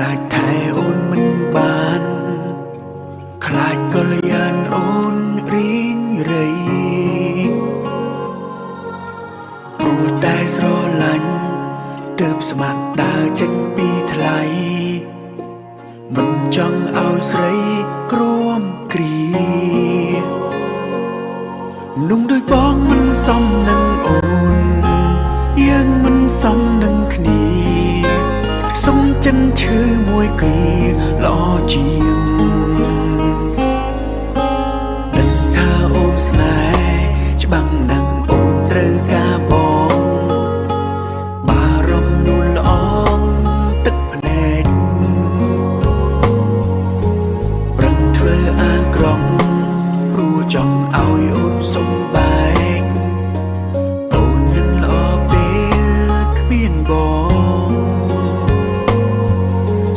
ខ្លាចថែអូនមិនបានខ្លាចក៏លយានអូនរីងរៃព្រោះតែស្រឡាញ់ទើបស្ម័គ្រដើរចេញពីថ្លៃមិនចង់ឲ្យស្រីគ្រាំគ្រាนุ่งដោយបងមិនសមនឹងអូនយើងមិនសមនឹងគ្នាសុំចិនឈឺមួយគ្រាល្អជាងដឹងថាអូនស្នេហ៍ច្បាំងនឹងអូនត្រូវការបងបារម្ភនួនល្អងទឹកភ្នែកប្រឹងធ្វើអាក្រង់ព្រោះចង់ឲ្យអូនសុំបែកអូននឹងល្អពេលគ្មានបង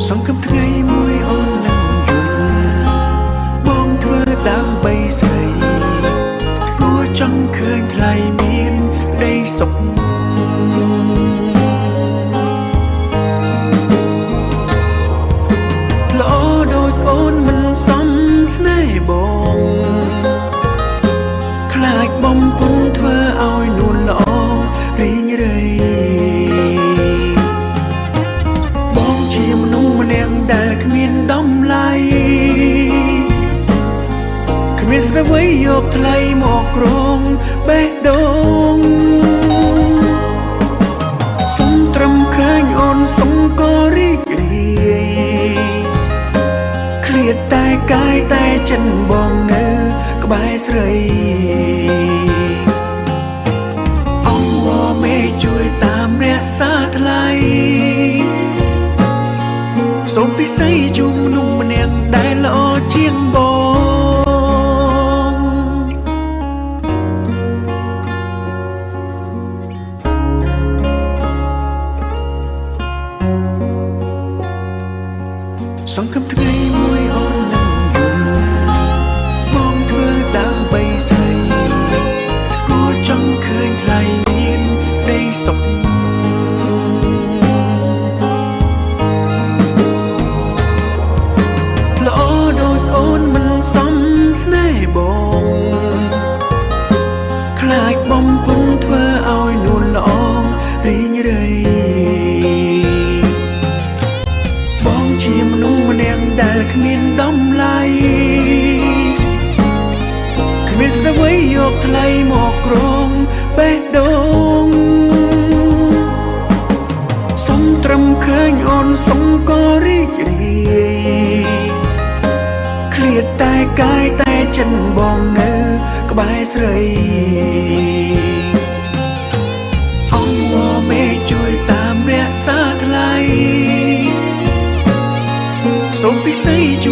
សង្ឃឹមថ្ងៃមួយអូននឹងយល់បងធ្វើដើម្បីស្រីព្រោះចង់ឃើញថ្លៃមានក្តីសុខល្អដូចអូនមិនសមស្នេហ៍បងខ្លាចបំពុនធ្វើឲ្យនួនល្អរីងរៃបងជាមនុស្សម្នាក់ដែលគ្មានតម្លៃគ្មានស្រីយកថ្លៃមកគ្រងបេះដូងសុំត្រឹមឃើញអូនសុំក៏រីករាយឃ្លាតតែកាយតែចិនបងនៅក្បែរស្រីអង្គមេជួយតាមរក្សាថ្លៃសូមពិសីជុំមនុស្សម្នាក់ដែលល្អជាងបងសង្ឃឹមថ្ងៃមួយអូននឹងយល់បងធ្វើដើម្បីស្រីព្រោះចង់ឃើញថ្លៃមានក្តីសុខល្អដូចអូនមិនសមស្នេហ៍បងខ្លាចបំពុនធ្វើឲ្យនួនល្អរីងរៃបងជាមនុស្សម្នាក់ដែលគ្មានតម្លៃគ្មានស្រីយកថ្លៃមកគ្រងបេះដូងសុំត្រឹមឃើញអូនសុំក៏រីករាយឃ្លាតតែកាយតែចិនបងនៅក្បែរស្រីអង្គមេជួយតាមរក្សាថ្លៃសូមពិសីជ